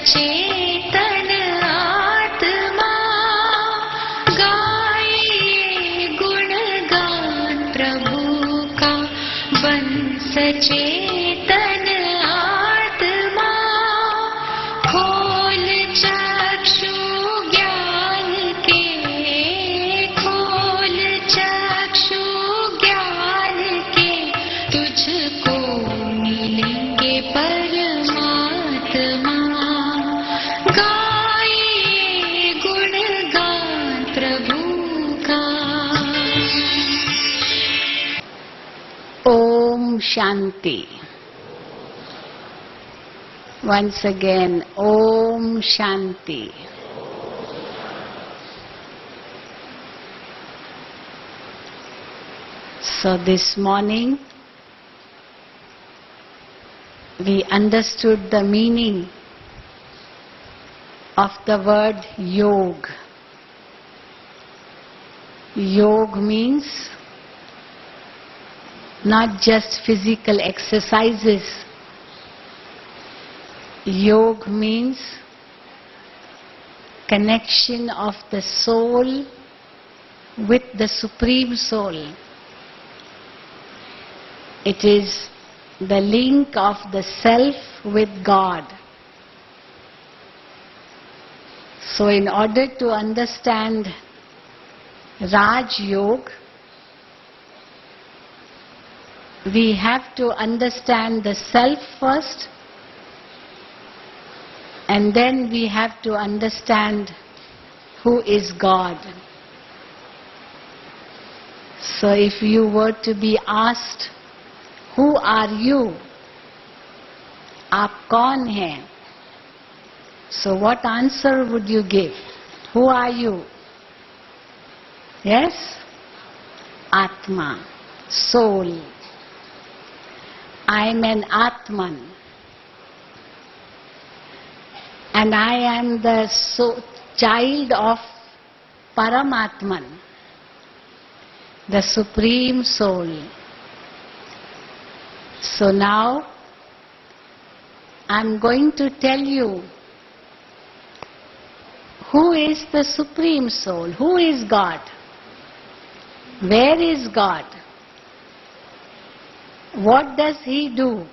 सचेतन आत्मा गाए गुणगान प्रभु का। बन सचेतन आत्मा खोल चक्षु ज्ञान के, खोल चक्षु ज्ञान के, तुझको मिलेंगे परमात्मा। गाए गुणगान प्रभु का। Om Shanti. Once again, Om Shanti. So this morning we understood the meaning of the word Yoga. Yoga means not just physical exercises. Yoga means connection of the soul with the Supreme Soul. It is the link of the self with God. So in order to understand Raj Yoga, we have to understand the self first, and then we have to understand who is God. So if you were to be asked, who are you? Aap kaun hain? So what answer would you give? Who are you? Yes? Atma, soul. I am an Atman. And I am the child of Paramatman, the Supreme Soul. So now I am going to tell you who is the Supreme Soul, who is God, where is God, what does He do,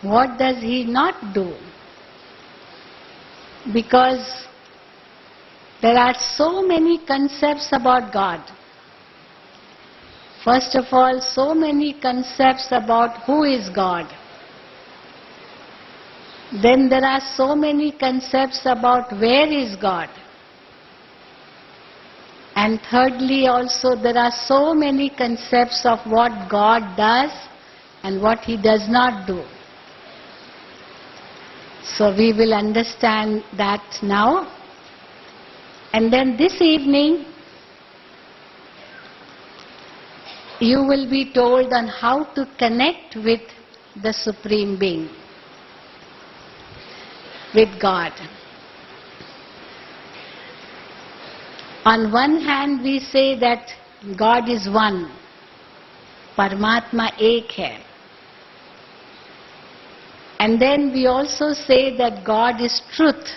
what does He not do. Because there are so many concepts about God. First of all, so many concepts about who is God. Then there are so many concepts about where is God. And thirdly also, there are so many concepts of what God does and what He does not do. So we will understand that now. And then this evening, you will be told on how to connect with the Supreme Being, with God. On one hand, we say that God is one, Paramatma ek hai. And then we also say that God is truth.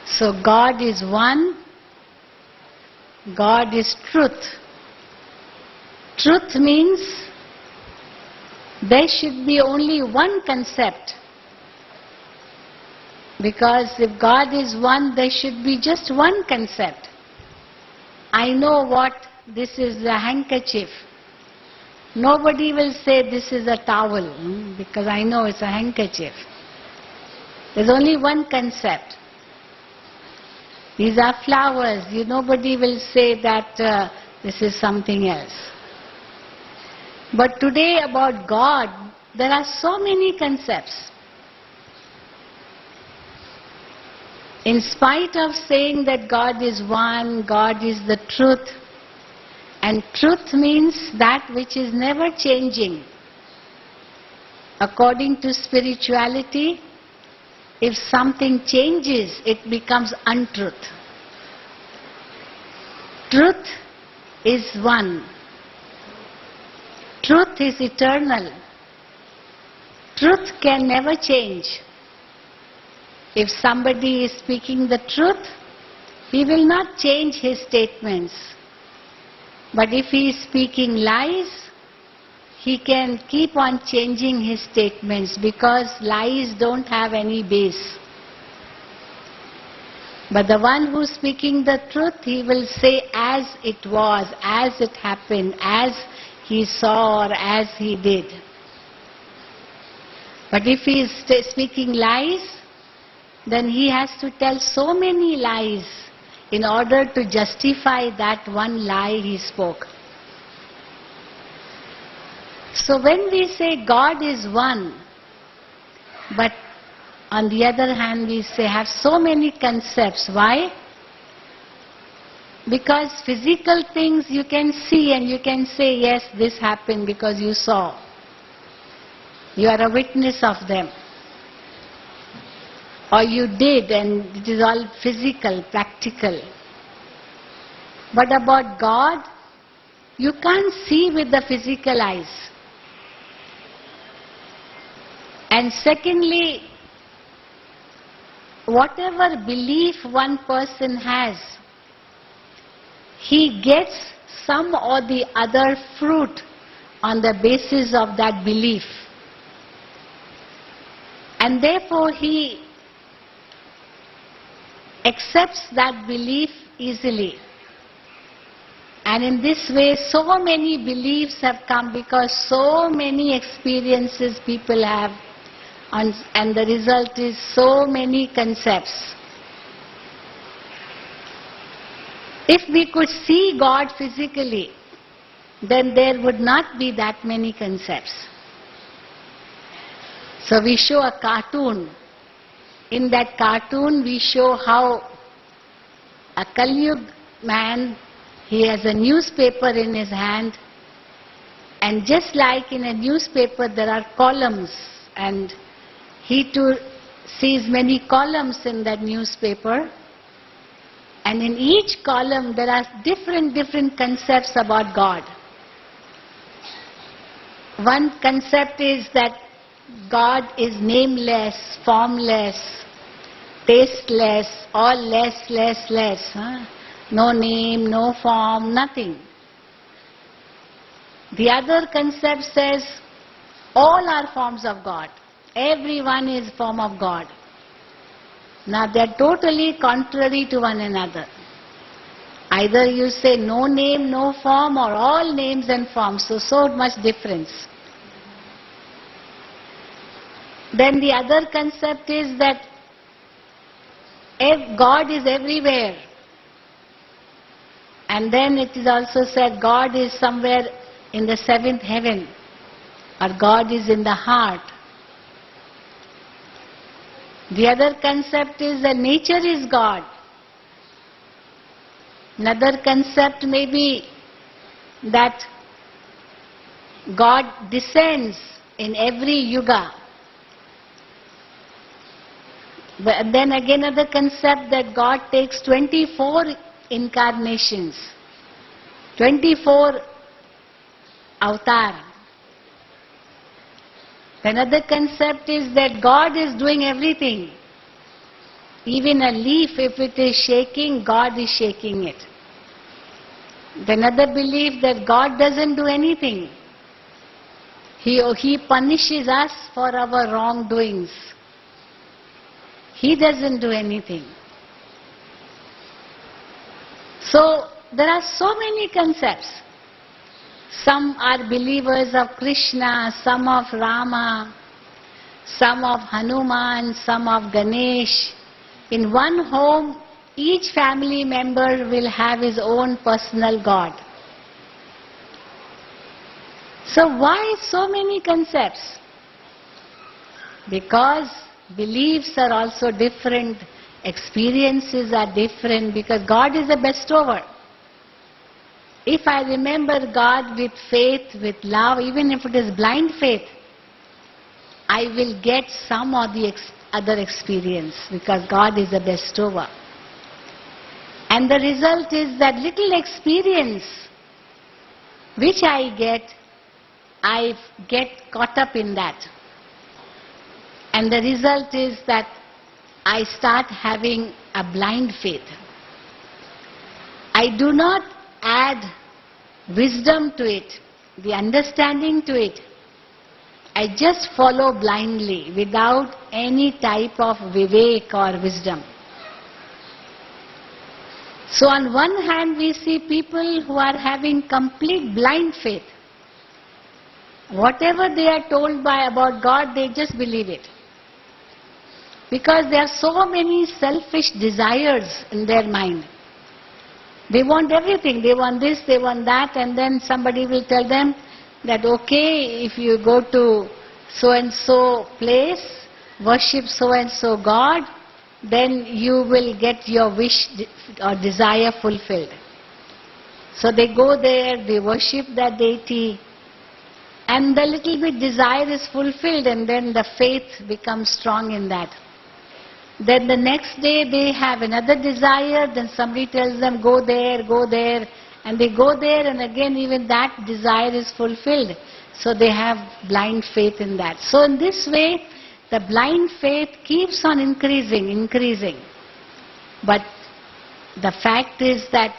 So God is one, God is truth. Truth means there should be only one concept. Because if God is one, there should be just one concept. I know what this is a handkerchief. Nobody will say this is a towel, because I know it's a handkerchief. There's only one concept. These are flowers. Nobody will say that this is something else. But today about God, there are so many concepts. In spite of saying that God is one, God is the truth, and truth means that which is never changing. According to spirituality, if something changes, it becomes untruth. Truth is one. Truth is eternal. Truth can never change. If somebody is speaking the truth, he will not change his statements. But if he is speaking lies, he can keep on changing his statements because lies don't have any base. But the one who is speaking the truth, he will say as it was, as it happened, as he saw or as he did. But if he is speaking lies, then he has to tell so many lies in order to justify that one lie he spoke. So when we say God is one, but on the other hand we say have so many concepts. Why? Because physical things you can see and you can say, yes, this happened because you saw. You are a witness of them. Or you did, and it is all physical, practical. But about God, you can't see with the physical eyes. And secondly, whatever belief one person has, he gets some or the other fruit on the basis of that belief. And therefore he accepts that belief easily. And in this way, so many beliefs have come because so many experiences people have, and the result is so many concepts. If we could see God physically, then there would not be that many concepts. So we show a cartoon. In that cartoon we show how a Kali-Yuga man, he has a newspaper in his hand, and just like in a newspaper there are columns, and he too sees many columns in that newspaper, and in each column there are different concepts about God. One concept is that God is nameless, formless, tasteless, all less. No name, no form, nothing. The other concept says all are forms of God. Everyone is form of God. Now they are totally contrary to one another. Either you say no name, no form, or all names and forms, so much difference. Then the other concept is that God is everywhere. And then it is also said God is somewhere in the seventh heaven, or God is in the heart. The other concept is that nature is God. Another concept may be that God descends in every yuga. But then again another concept that God takes 24 incarnations, 24 avatar. Another concept is that God is doing everything. Even a leaf, if it is shaking, God is shaking it. Another belief that God doesn't do anything. He punishes us for our wrongdoings. He doesn't do anything. So there are so many concepts. Some are believers of Krishna, some of Rama, some of Hanuman, some of Ganesh. In one home, each family member will have his own personal God. So why so many concepts? Because beliefs are also different, experiences are different, because God is a bestower. If I remember God with faith, with love, even if it is blind faith, I will get some of the other experience, because God is a bestower. And the result is that little experience which I get caught up in that. And the result is that I start having a blind faith. I do not add wisdom to it, the understanding to it. I just follow blindly without any type of vivek or wisdom. So on one hand we see people who are having complete blind faith. Whatever they are told about God, they just believe it. Because there are so many selfish desires in their mind. They want everything. They want this, they want that, and then somebody will tell them that, okay, if you go to so-and-so place, worship so-and-so God, then you will get your wish or desire fulfilled. So they go there, they worship that deity, and the little bit desire is fulfilled, and then the faith becomes strong in that. Then the next day they have another desire, then somebody tells them go there, and they go there, and again even that desire is fulfilled. So they have blind faith in that. So in this way, the blind faith keeps on increasing. But the fact is that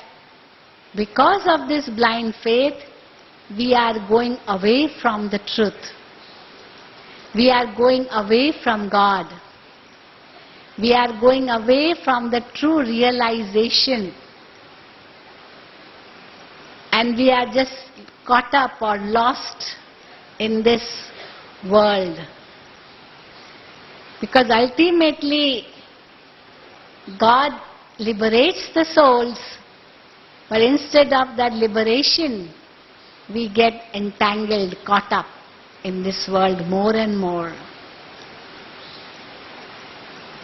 because of this blind faith, we are going away from the truth. We are going away from God. We are going away from the true realization. And we are just caught up or lost in this world. Because ultimately, God liberates the souls, but instead of that liberation, we get entangled, caught up in this world more and more.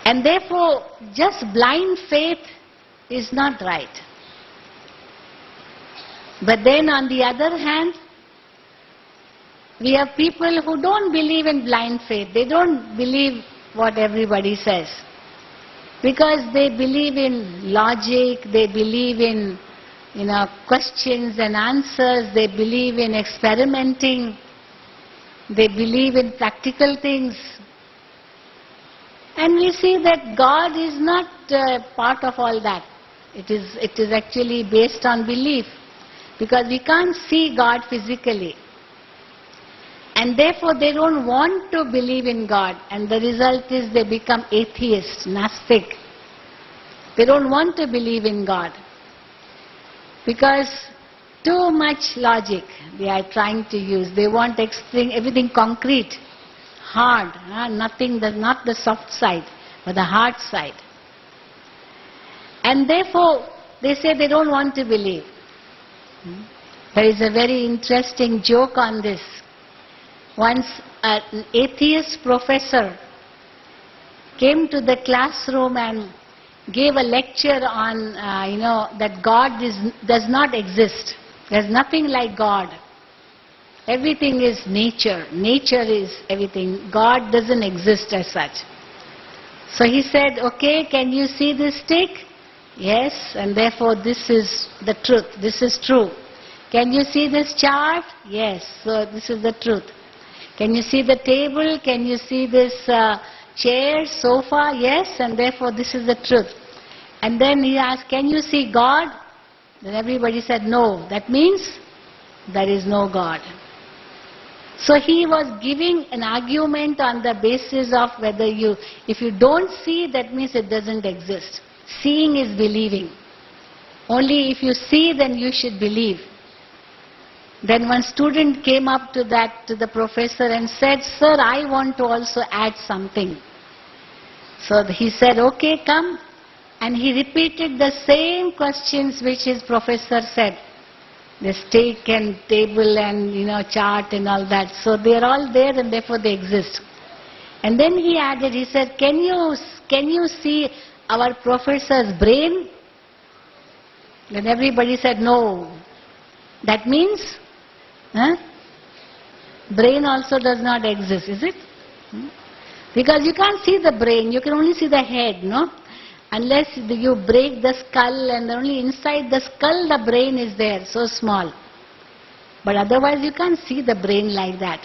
And therefore, just blind faith is not right. But then on the other hand, we have people who don't believe in blind faith. They don't believe what everybody says. Because they believe in logic, they believe in, questions and answers, they believe in experimenting, they believe in practical things. And we see that God is not part of all that. It is actually based on belief. Because we can't see God physically. And therefore they don't want to believe in God. And the result is they become atheist, Gnostic. They don't want to believe in God. Because too much logic they are trying to use. They want everything concrete, hard, nothing, not the soft side, but the hard side. And therefore they say they don't want to believe. There is a very interesting joke on this. Once an atheist professor came to the classroom and gave a lecture on, that God does not exist. There's nothing like God. Everything is nature. Nature is everything. God doesn't exist as such. So he said, okay, can you see this stick? Yes, and therefore this is the truth. This is true. Can you see this chart? Yes, so this is the truth. Can you see the table? Can you see this chair, sofa? Yes, and therefore this is the truth. And then he asked, can you see God? Then everybody said no. That means there is no God. So he was giving an argument on the basis of whether if you don't see, that means it doesn't exist. Seeing is believing. Only if you see, then you should believe. Then one student came up to the professor and said, sir, I want to also add something. So he said, okay, come. And he repeated the same questions which his professor said. The stick and table and, chart and all that. So they are all there and therefore they exist. And then he added, he said, can you see our professor's brain? Then everybody said no. That means, brain also does not exist, is it? Because you can't see the brain, you can only see the head, no? Unless you break the skull and only inside the skull the brain is there, so small. But otherwise you can't see the brain like that.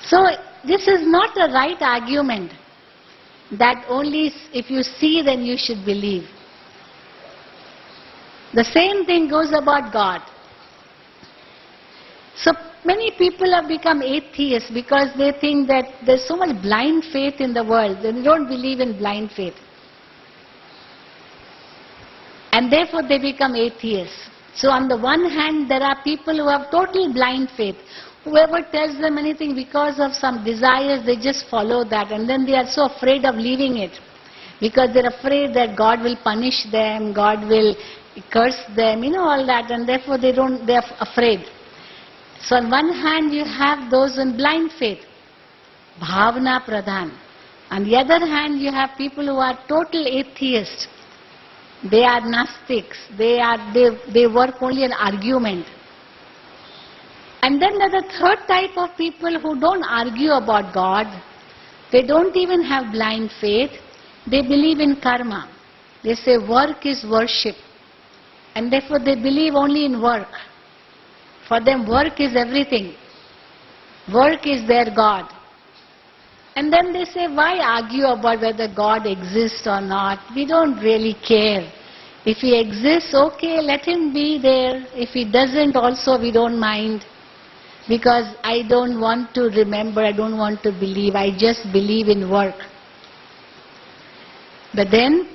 So this is not a right argument that only if you see then you should believe. The same thing goes about God. So many people have become atheists because they think that there's so much blind faith in the world. They don't believe in blind faith. And therefore they become atheists. So on the one hand, there are people who have total blind faith. Whoever tells them anything because of some desires, they just follow that. And then they are so afraid of leaving it. Because they're afraid that God will punish them, God will curse them, all that. And therefore they're afraid. So on one hand, you have those in blind faith. Bhavna Pradhan. On the other hand, you have people who are total atheists. They are Gnostics. They work only on argument. And then there's a third type of people who don't argue about God. They don't even have blind faith. They believe in karma. They say work is worship. And therefore they believe only in work. For them work is everything. Work is their God. And then they say, why argue about whether God exists or not? We don't really care. If He exists, okay, let Him be there. If He doesn't, also we don't mind. Because I don't want to remember, I don't want to believe, I just believe in work. But then,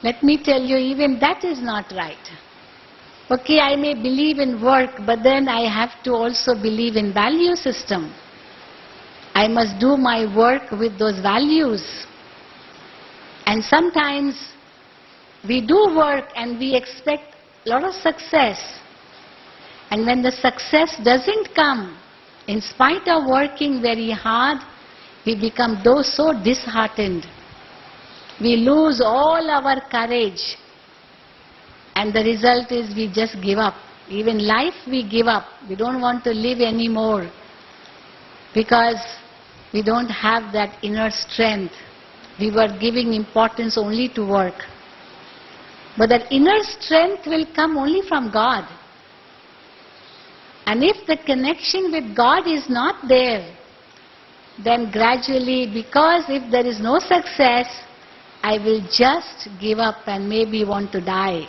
let me tell you, even that is not right. Okay, I may believe in work, but then I have to also believe in value system. I must do my work with those values. And sometimes we do work and we expect a lot of success. And when the success doesn't come, in spite of working very hard, we become so disheartened. We lose all our courage. And the result is we just give up. Even life we give up. We don't want to live anymore. Because we don't have that inner strength. We were giving importance only to work. But that inner strength will come only from God. And if the connection with God is not there, then gradually, because if there is no success, I will just give up and maybe want to die.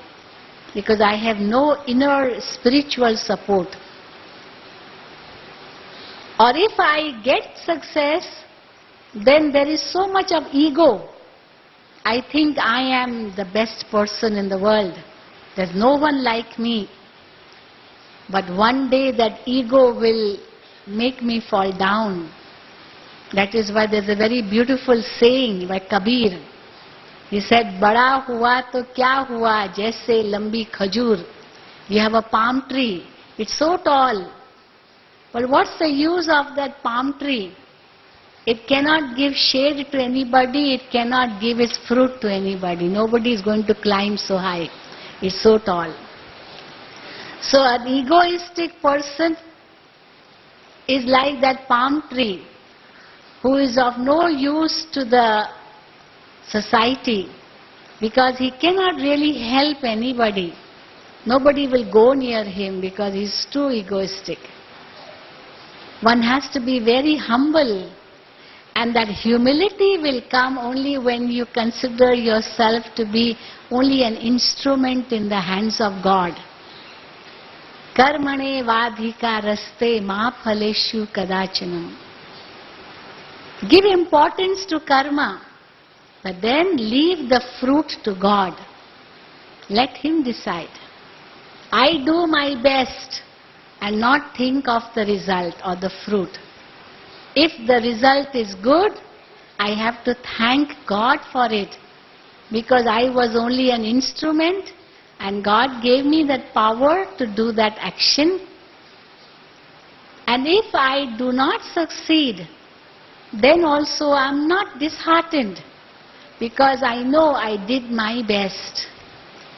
Because I have no inner spiritual support. Or if I get success, then there is so much of ego. I think I am the best person in the world. There's no one like me. But one day that ego will make me fall down. That is why there's a very beautiful saying by Kabir. He said, Bada hua to kya hua, jaise lambi khajur. You have a palm tree. It's so tall. But what's the use of that palm tree? It cannot give shade to anybody. It cannot give its fruit to anybody. Nobody is going to climb so high. It's so tall. So an egoistic person is like that palm tree who is of no use to the society because he cannot really help anybody. Nobody will go near him because he's too egoistic. One has to be very humble, and that humility will come only when you consider yourself to be only an instrument in the hands of God. Karmane vadhika raste ma phaleshu kadachanam. Give importance to karma, but then leave the fruit to God. Let Him decide. I do my best and not think of the result or the fruit. If the result is good, I have to thank God for it because I was only an instrument and God gave me that power to do that action. And if I do not succeed, then also I am not disheartened because I know I did my best.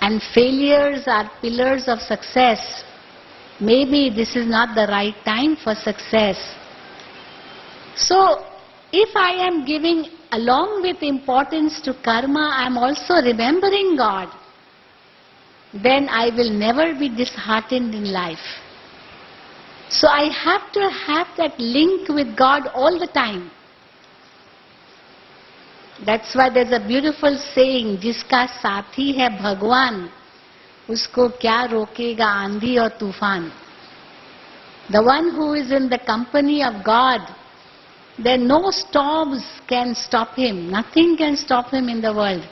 And failures are pillars of success. Maybe this is not the right time for success. So, if I am giving along with importance to karma, I am also remembering God, then I will never be disheartened in life. So I have to have that link with God all the time. That's why there's a beautiful saying, जिसका साथी है भगवान, उसको क्या रोकेगा आंधी और तूफान. The one who is in the company of God, then no storms can stop him. Nothing can stop him in the world.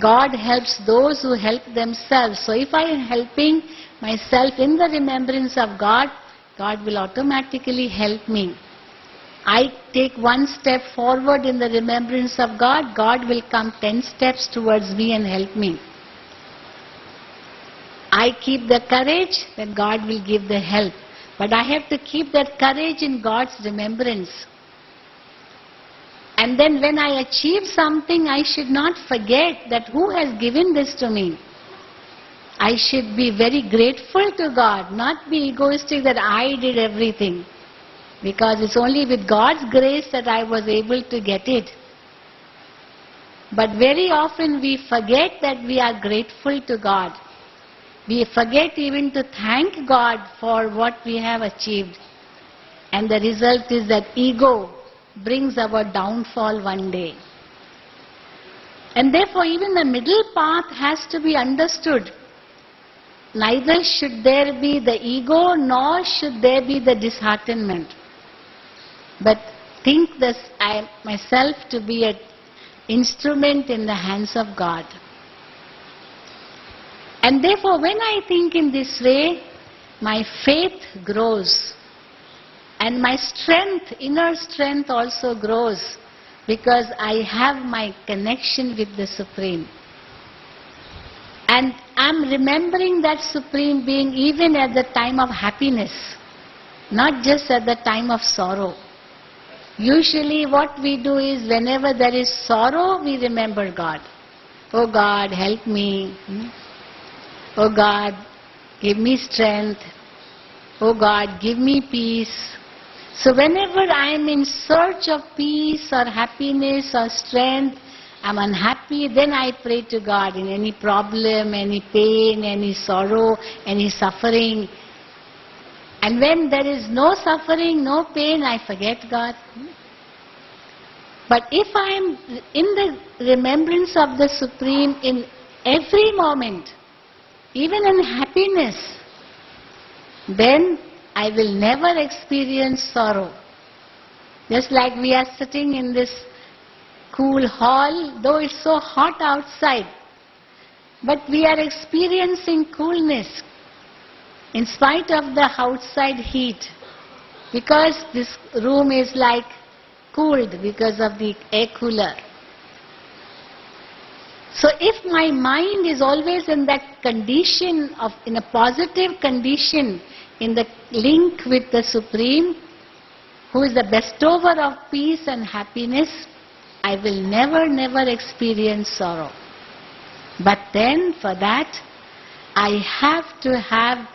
God helps those who help themselves. So if I am helping myself in the remembrance of God, God will automatically help me. I take one step forward in the remembrance of God, God will come 10 steps towards me and help me. I keep the courage, then God will give the help. But I have to keep that courage in God's remembrance. And then when I achieve something, I should not forget that who has given this to me. I should be very grateful to God, not be egoistic that I did everything. Because it's only with God's grace that I was able to get it. But very often we forget that we are grateful to God. We forget even to thank God for what we have achieved. And the result is that ego brings our downfall one day. And therefore even the middle path has to be understood. Neither should there be the ego nor should there be the disheartenment. But think this I myself to be an instrument in the hands of God. And therefore when I think in this way, my faith grows. And my strength, inner strength also grows, because I have my connection with the Supreme. And I'm remembering that Supreme Being even at the time of happiness, not just at the time of sorrow. Usually what we do is whenever there is sorrow, we remember God. Oh God, help me. Oh God, give me strength. Oh God, give me peace. So whenever I am in search of peace or happiness or strength, I'm unhappy, then I pray to God in any problem, any pain, any sorrow, any suffering. And when there is no suffering, no pain, I forget God. But if I am in the remembrance of the Supreme in every moment, even in happiness, then I will never experience sorrow. Just like we are sitting in this cool hall, though it's so hot outside, but we are experiencing coolness in spite of the outside heat, because this room is like cooled because of the air cooler. So if my mind is always in that condition of, in a positive condition, in the link with the Supreme, who is the bestower of peace and happiness, I will never experience sorrow. But then for that, I have to have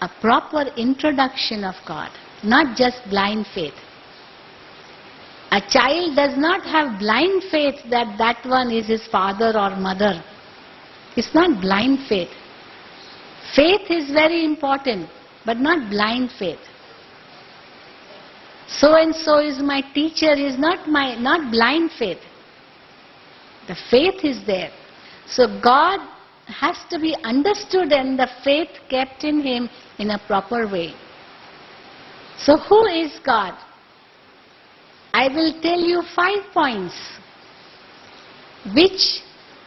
a proper introduction of God, not just blind faith. A child does not have blind faith that that one is his father or mother. It's not blind faith. Faith is very important, but not blind faith. So and so is my teacher is not blind faith. The faith is there. So God has to be understood and the faith kept in him in a proper way. So who is God? I will tell you 5 points which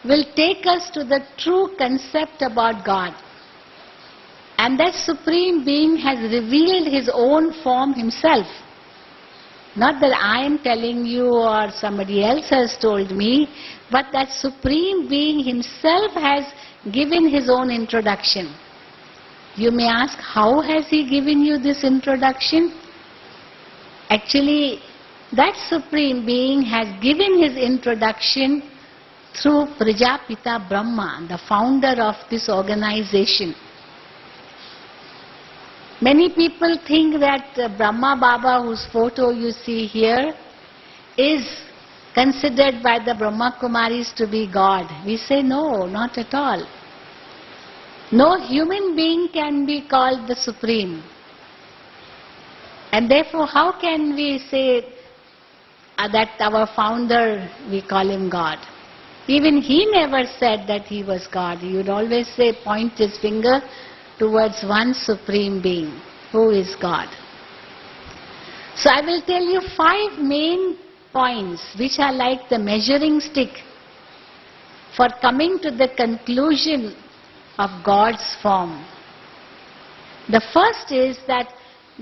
will take us to the true concept about God. And that Supreme Being has revealed his own form himself. Not that I am telling you or somebody else has told me, but that Supreme Being himself has given his own introduction. You may ask, how has he given you this introduction? Actually, that Supreme Being has given his introduction through Prajapita Brahma, the founder of this organization. Many people think that Brahma Baba, whose photo you see here, is considered by the Brahma Kumaris to be God. We say no, not at all. No human being can be called the Supreme. And therefore, how can we say that our founder, we call him God? Even he never said that he was God. He would always say, point his finger towards one supreme being, who is God. So I will tell you 5 main points which are like the measuring stick for coming to the conclusion of God's form. The first is that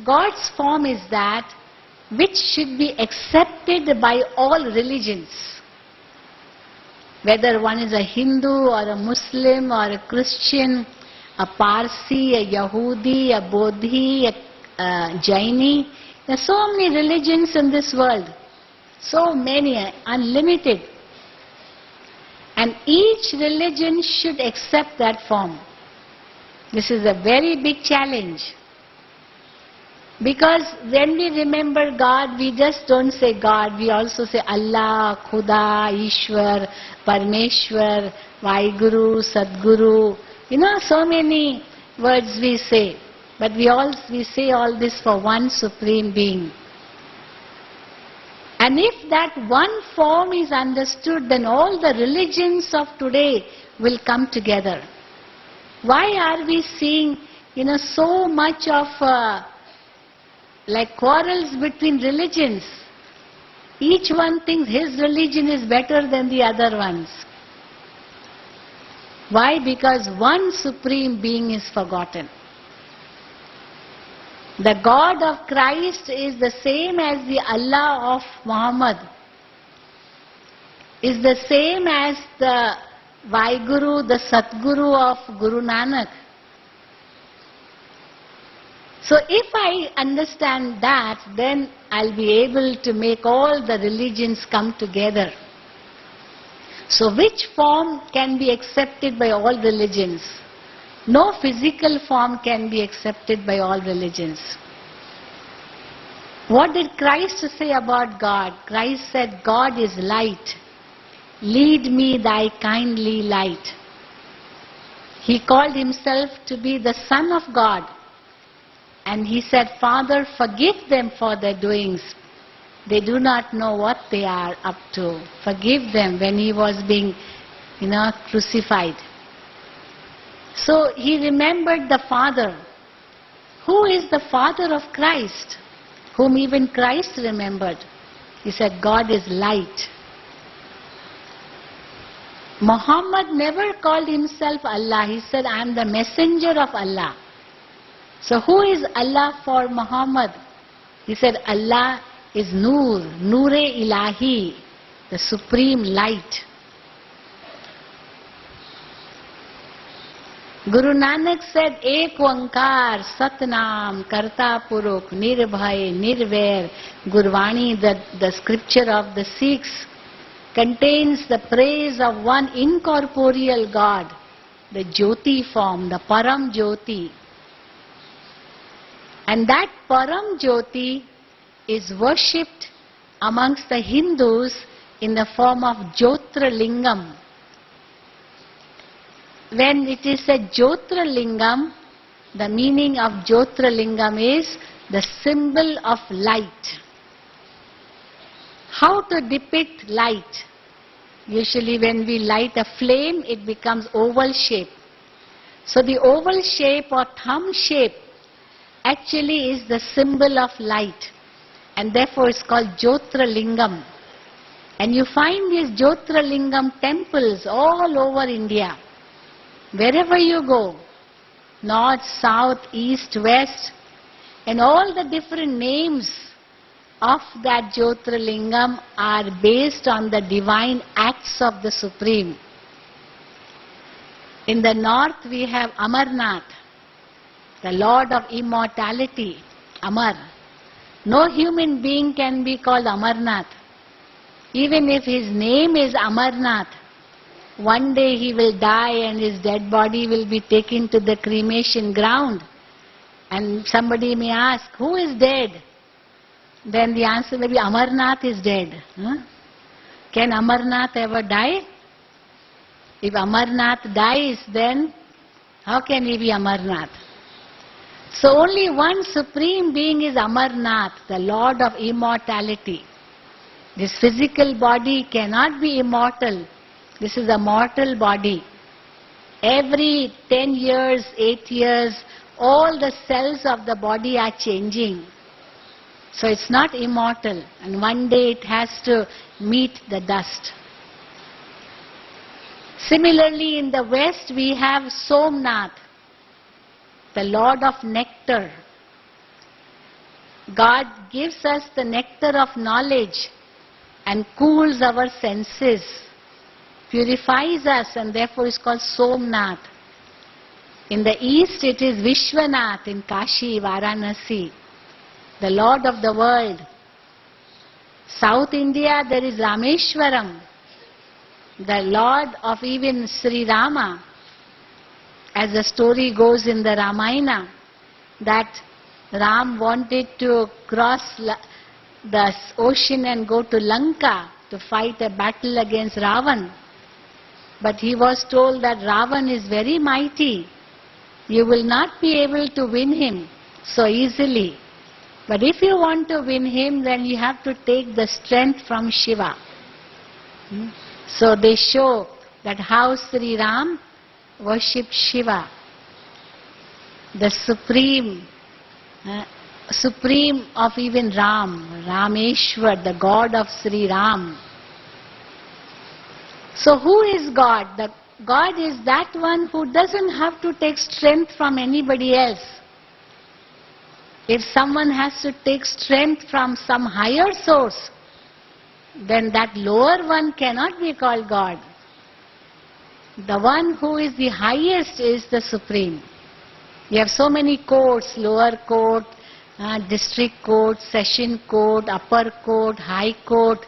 God's form is that which should be accepted by all religions. Whether one is a Hindu or a Muslim or a Christian, a Parsi, a Yahudi, a Bodhi, a Jaini. There are so many religions in this world. So many, unlimited. And each religion should accept that form. This is a very big challenge. Because when we remember God, we just don't say God, we also say Allah, Khuda, Ishwar, Parmeshwar, Vaheguru, Sadguru. You know, so many words we say. But we say all this for one supreme being. And if that one form is understood, then all the religions of today will come together. Why are we seeing, so much of like quarrels between religions? Each one thinks his religion is better than the other ones. Why? Because one supreme being is forgotten. The God of Christ is the same as the Allah of Muhammad, is the same as the Vaheguru, the Satguru of Guru Nanak. So if I understand that, then I'll be able to make all the religions come together. So which form can be accepted by all religions? No physical form can be accepted by all religions. What did Christ say about God? Christ said, God is light. Lead me thy kindly light. He called himself to be the Son of God. And he said, Father, forgive them for their doings. They do not know what they are up to. Forgive them, when he was being, crucified. So he remembered the Father. Who is the Father of Christ? Whom even Christ remembered. He said, God is light. Muhammad never called himself Allah. He said, I am the messenger of Allah. So who is Allah for Muhammad? He said, Allah is Noor, Noor-e-Ilahi, the supreme light. Guru Nanak said, Ek Oankar, Satnam, Karta Purukh, Nirbhay, Nirvair. Gurvani, the scripture of the Sikhs, contains the praise of one incorporeal God, the Jyoti form, the Param Jyoti. And that Param Jyoti is worshipped amongst the Hindus in the form of Jyotra Lingam. When it is a Jyotra Lingam, the meaning of Jyotra Lingam is the symbol of light. How to depict light? Usually when we light a flame, it becomes oval shape. So the oval shape or thumb shape actually is the symbol of light. And therefore it's called Jyotra Lingam. And you find these Jyotra Lingam temples all over India. Wherever you go, north, south, east, west, and all the different names of that Jyotra Lingam are based on the divine acts of the Supreme. In the north we have Amarnath, the Lord of immortality, Amar. No human being can be called Amarnath. Even if his name is Amarnath, one day he will die and his dead body will be taken to the cremation ground. And somebody may ask, who is dead? Then the answer may be, Amarnath is dead. Can Amarnath ever die? If Amarnath dies, then how can he be Amarnath? So only one Supreme Being is Amarnath, the Lord of immortality. This physical body cannot be immortal. This is a mortal body. Every 10 years, 8 years, all the cells of the body are changing. So it's not immortal, and one day it has to meet the dust. Similarly, in the West we have Somnath, the Lord of nectar. God gives us the nectar of knowledge and cools our senses, purifies us, and therefore is called Somnath. In the East it is Vishwanath in Kashi, Varanasi, the Lord of the world. South India there is Rameshwaram, the Lord of even Sri Rama. As the story goes in the Ramayana, that Ram wanted to cross the ocean and go to Lanka to fight a battle against Ravan. But he was told that Ravan is very mighty. You will not be able to win him so easily. But if you want to win him, then you have to take the strength from Shiva. So they show that how Sri Ram worshipped Shiva, the supreme of even Ram, Rameshwar, the God of Sri Ram. So who is God? The God is that one who doesn't have to take strength from anybody else. If someone has to take strength from some higher source, then that lower one cannot be called God. The one who is the highest is the Supreme. We have so many courts, lower court, district court, session court, upper court, high court,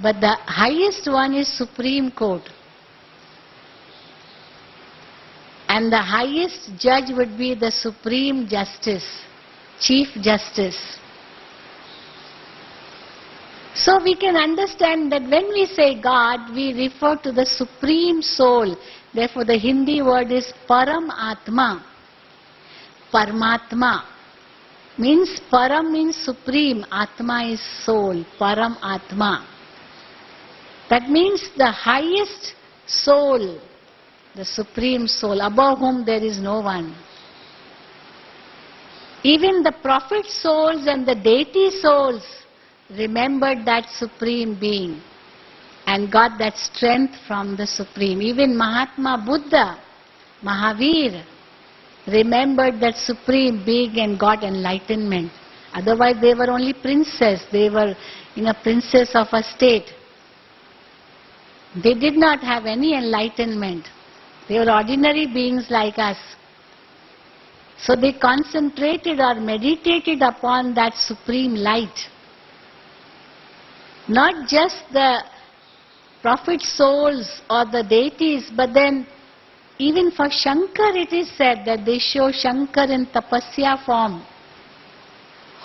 but the highest one is Supreme Court. And the highest judge would be the Supreme Justice, Chief Justice. So we can understand that when we say God, we refer to the Supreme Soul. Therefore the Hindi word is Paramatma. Paramatma means Param means supreme, Atma is soul, Paramatma. That means the highest soul, the Supreme Soul, above whom there is no one. Even the prophet souls and the deity souls remembered that Supreme Being and got that strength from the Supreme. Even Mahatma Buddha, Mahavir, remembered that Supreme Being and got enlightenment. Otherwise they were only princes. They were princess of a state. They did not have any enlightenment. They were ordinary beings like us. So they concentrated or meditated upon that supreme light. Not just the prophet souls or the deities, but then even for Shankar it is said that they show Shankar in tapasya form.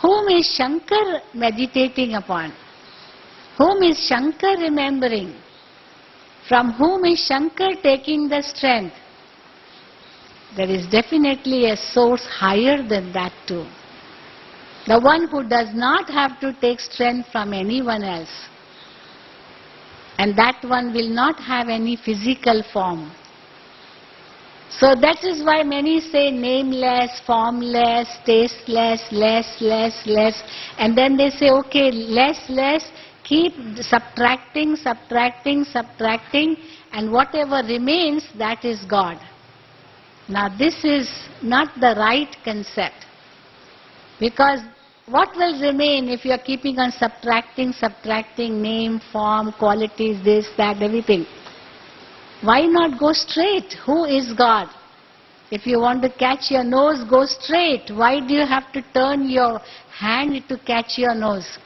Whom is Shankar meditating upon? Whom is Shankar remembering? From whom is Shankar taking the strength? There is definitely a source higher than that too. The one who does not have to take strength from anyone else. And that one will not have any physical form. So that is why many say nameless, formless, tasteless, less. And then they say, okay, less, keep subtracting, and whatever remains, that is God. Now this is not the right concept. Because what will remain if you are keeping on subtracting, name, form, qualities, this, that, everything? Why not go straight? Who is God? If you want to catch your nose, go straight. Why do you have to turn your hand to catch your nose?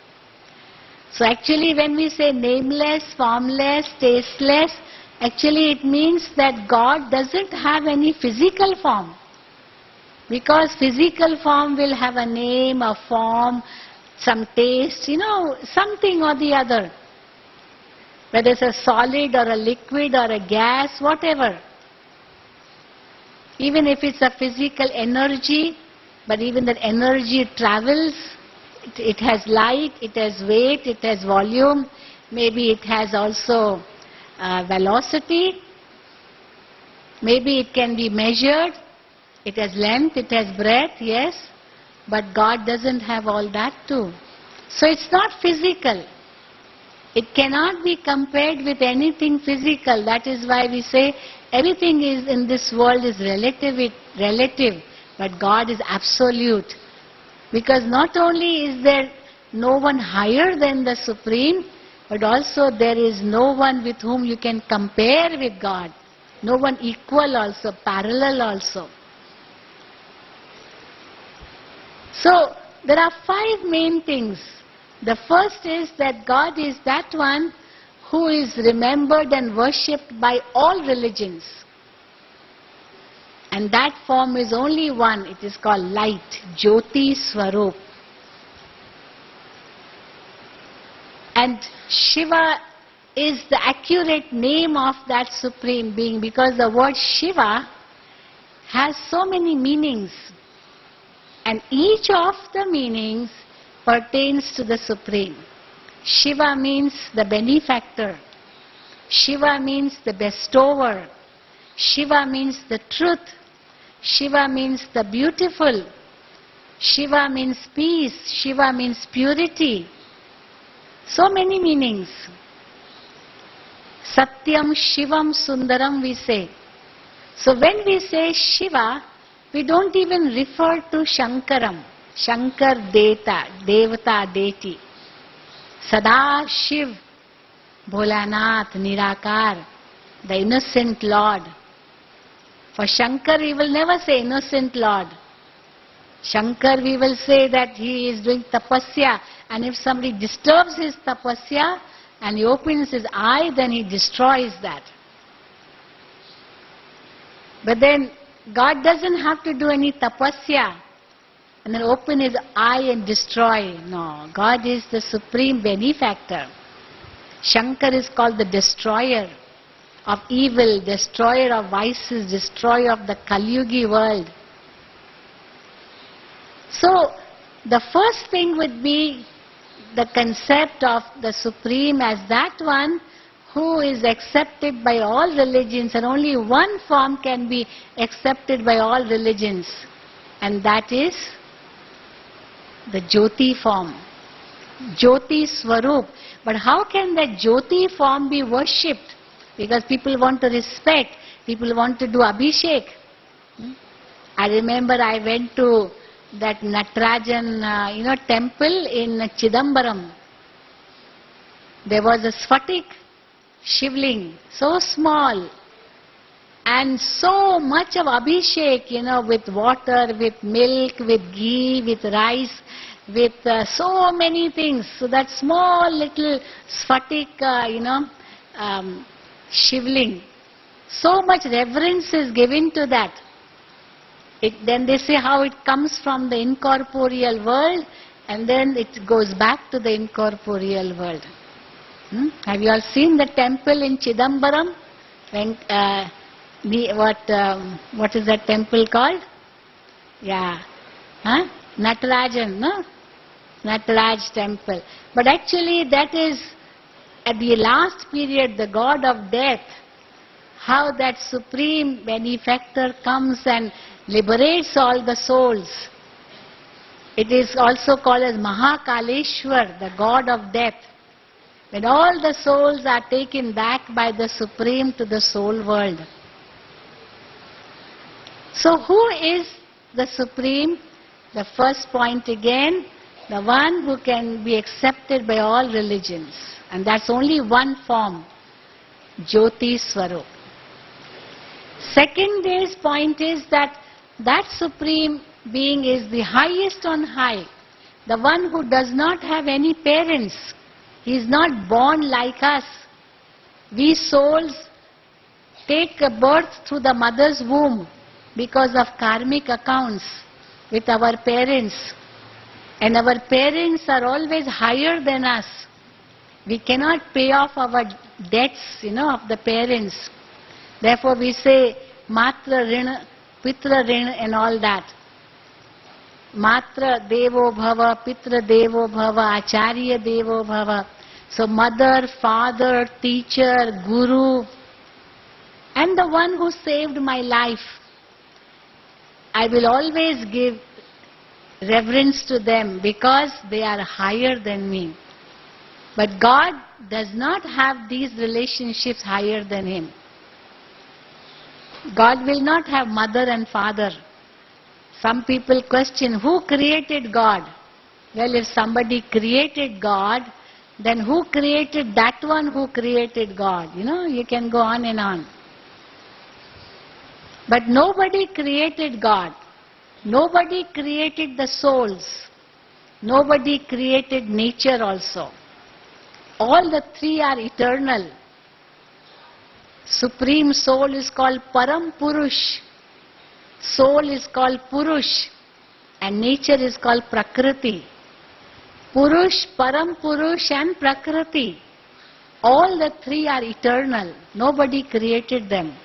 So actually when we say nameless, formless, tasteless, actually it means that God doesn't have any physical form. Because physical form will have a name, a form, some taste, something or the other. Whether it's a solid or a liquid or a gas, whatever. Even if it's a physical energy, but even that energy travels. It has light, it has weight, it has volume, maybe it has also velocity, maybe it can be measured, it has length, it has breadth, yes, but God doesn't have all that too. So it's not physical. It cannot be compared with anything physical. That is why we say everything is in this world is relative, but God is absolute. Because not only is there no one higher than the Supreme, but also there is no one with whom you can compare with God. No one equal also, parallel also. So, there are 5 main things. The first is that God is that one who is remembered and worshipped by all religions. And that form is only one, it is called light, Jyoti Swarup. And Shiva is the accurate name of that Supreme Being, because the word Shiva has so many meanings. And each of the meanings pertains to the Supreme. Shiva means the benefactor. Shiva means the bestower. Shiva means the truth. Shiva means the beautiful. Shiva means peace. Shiva means purity. So many meanings. Satyam, Shivam, Sundaram we say. So when we say Shiva, we don't even refer to Shankaram. Shankar Devata, deity. Sada Shiv, Bholanath, Nirakar, the innocent Lord. For Shankar we will never say innocent Lord. Shankar we will say that he is doing tapasya, and if somebody disturbs his tapasya and he opens his eye, then he destroys that. But then God doesn't have to do any tapasya and then open his eye and destroy. No, God is the supreme benefactor. Shankar is called the destroyer of evil, destroyer of vices, destroyer of the Kali-yugi world. So, the first thing would be the concept of the Supreme as that one who is accepted by all religions, and only one form can be accepted by all religions, and that is the Jyoti form. Jyoti Swarup. But how can that Jyoti form be worshipped? Because people want to respect, people want to do Abhishek. I remember I went to that Natarajan, temple in Chidambaram. There was a Sphatik Shivling, so small, and so much of Abhishek, with water, with milk, with ghee, with rice, with so many things. So that small little Sphatik, Shivling, so much reverence is given to that. Then they say how it comes from the incorporeal world and then it goes back to the incorporeal world. Have you all seen the temple in Chidambaram? What is that temple called? Yeah. Natarajan, no? Nataraj temple. But actually that is at the last period, the god of death, how that supreme benefactor comes and liberates all the souls. It is also called as Mahakaleshwar, the god of death. When all the souls are taken back by the Supreme to the soul world. So who is the Supreme? The first point again, the one who can be accepted by all religions. And that's only one form, Jyoti Swarup. Second day's point is that Supreme Being is the highest on high, the one who does not have any parents. He is not born like us. We souls take a birth through the mother's womb because of karmic accounts with our parents. And our parents are always higher than us. We cannot pay off our debts, of the parents. Therefore we say Matra Rina, Pitra Rina and all that. Matra Devo Bhava, Pitra Devo Bhava, Acharya Devo Bhava. So mother, father, teacher, guru, and the one who saved my life, I will always give reverence to them because they are higher than me. But God does not have these relationships higher than Him. God will not have mother and father. Some people question, who created God? Well, if somebody created God, then who created that one who created God? You can go on and on. But nobody created God. Nobody created the souls. Nobody created nature also. All the three are eternal. Supreme soul is called Param Purush. Soul is called Purush. And nature is called Prakriti. Purush, Param Purush and Prakriti. All the three are eternal. Nobody created them.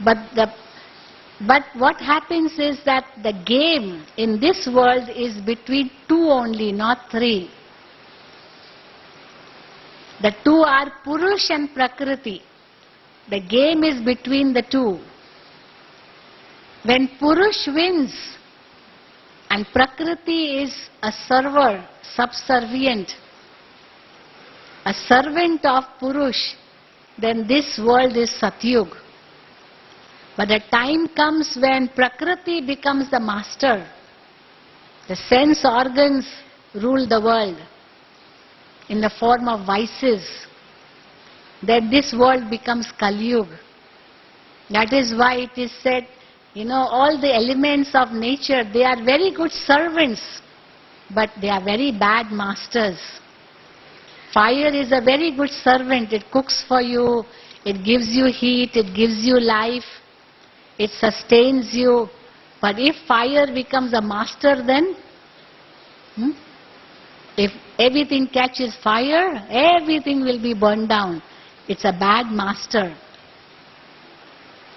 But what happens is that the game in this world is between two only, not three. The two are Purush and Prakriti. The game is between the two. When Purush wins and Prakriti is a server, subservient, a servant of Purush, then this world is Satyug. But a time comes when Prakriti becomes the master. The sense organs rule the world in the form of vices. Then this world becomes Kali Yuga. That is why it is said, all the elements of nature, they are very good servants, but they are very bad masters. Fire is a very good servant. It cooks for you, it gives you heat, it gives you life. It sustains you. But if fire becomes a master, then if everything catches fire, everything will be burned down. It's a bad master.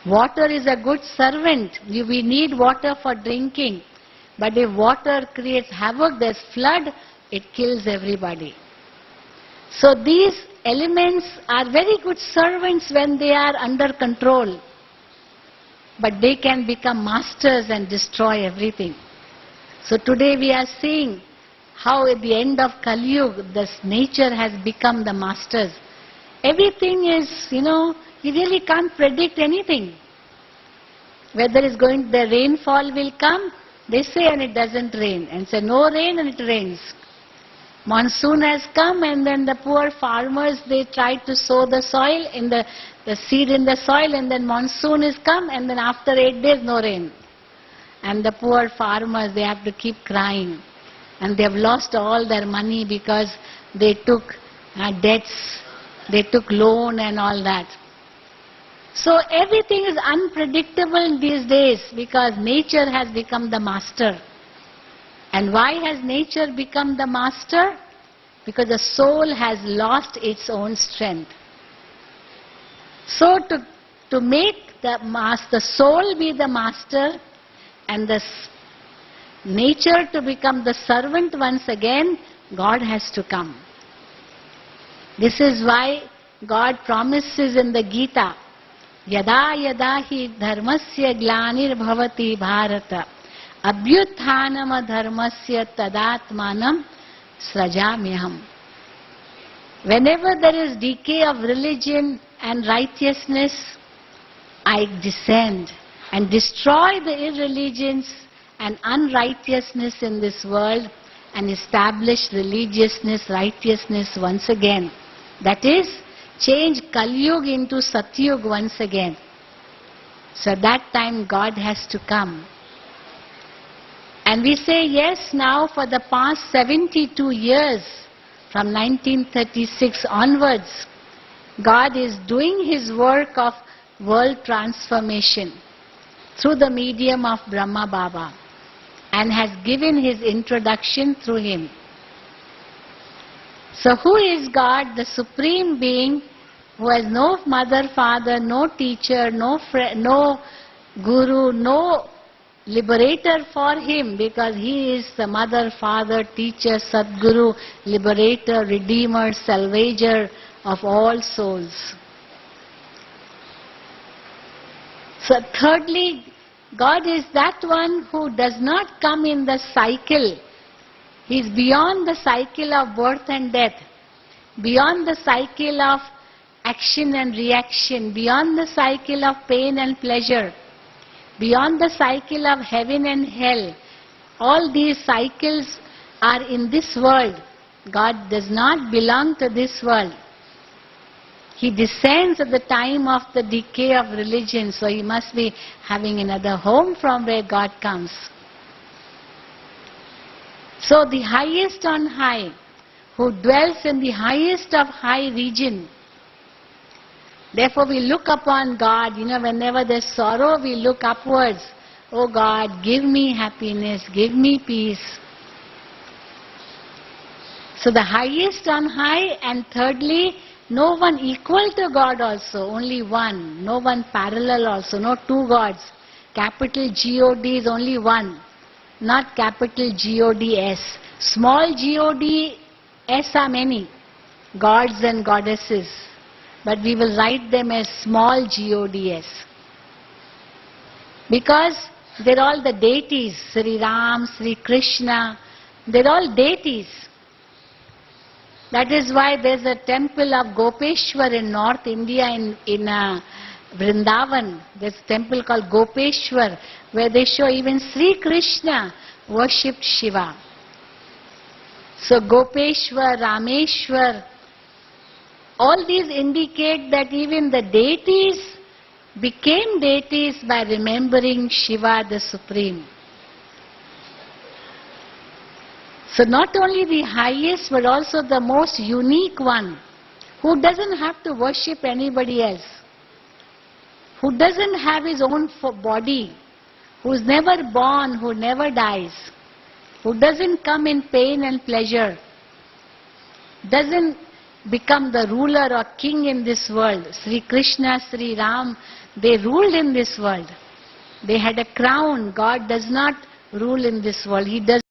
Water is a good servant. We need water for drinking. But if water creates havoc, there's flood, it kills everybody. So these elements are very good servants when they are under control. But they can become masters and destroy everything. So today we are seeing how at the end of Kali Yuga, this nature has become the masters. Everything is, you really can't predict anything. Whether the rainfall will come, they say, and it doesn't rain. And say no rain and it rains. Monsoon has come and then the poor farmers, they try to sow the soil, the seed in the soil, and then monsoon has come and then after 8 days no rain. And the poor farmers, they have to keep crying. And they have lost all their money because they took debts, they took loan and all that. So everything is unpredictable these days because nature has become the master. And why has nature become the master? Because the soul has lost its own strength. So to make the soul be the master and the nature to become the servant once again, God has to come. This is why God promises in the Gita, Yada yada hi dharmasya glanir bhavati bharata abhyuthanam dharmasya tadatmanam srajamyaham. Whenever there is decay of religion and righteousness, I descend and destroy the irreligions and unrighteousness in this world and establish religiousness, righteousness once again. That is, change Kali Yuga into Satyug once again. So that time God has to come. And we say yes, now for the past 72 years, from 1936 onwards, God is doing His work of world transformation through the medium of Brahma Baba and has given His introduction through him. So who is God? The Supreme Being who has no mother, father, no teacher, no friend, no guru, no liberator for him, because he is the mother, father, teacher, Sadguru, liberator, redeemer, salvager of all souls. So thirdly, God is that one who does not come in the cycle. He is beyond the cycle of birth and death, beyond the cycle of action and reaction, beyond the cycle of pain and pleasure, beyond the cycle of heaven and hell. All these cycles are in this world. God does not belong to this world. He descends at the time of the decay of religion, so he must be having another home from where God comes. So the highest on high, who dwells in the highest of high region. Therefore we look upon God, whenever there's sorrow, we look upwards. Oh God, give me happiness, give me peace. So the highest on high, and thirdly, no one equal to God also, only one. No one parallel also, no two gods. Capital G-O-D is only one, not capital G-O-D-S. Small G-O-D-S are many, gods and goddesses. But we will write them as small G-O-D-S. Because they're all the deities, Sri Ram, Sri Krishna, they're all deities. That is why there's a temple of Gopeshwar in North India, in Vrindavan. There's a temple called Gopeshwar, where they show even Sri Krishna worshipped Shiva. So Gopeshwar, Rameshwar, all these indicate that even the deities became deities by remembering Shiva the Supreme. So not only the highest, but also the most unique one, who doesn't have to worship anybody else, who doesn't have his own body, who's never born, who never dies, who doesn't come in pain and pleasure, doesn't become the ruler or king in this world. Sri Krishna, Sri Ram, they ruled in this world. They had a crown. God does not rule in this world. He does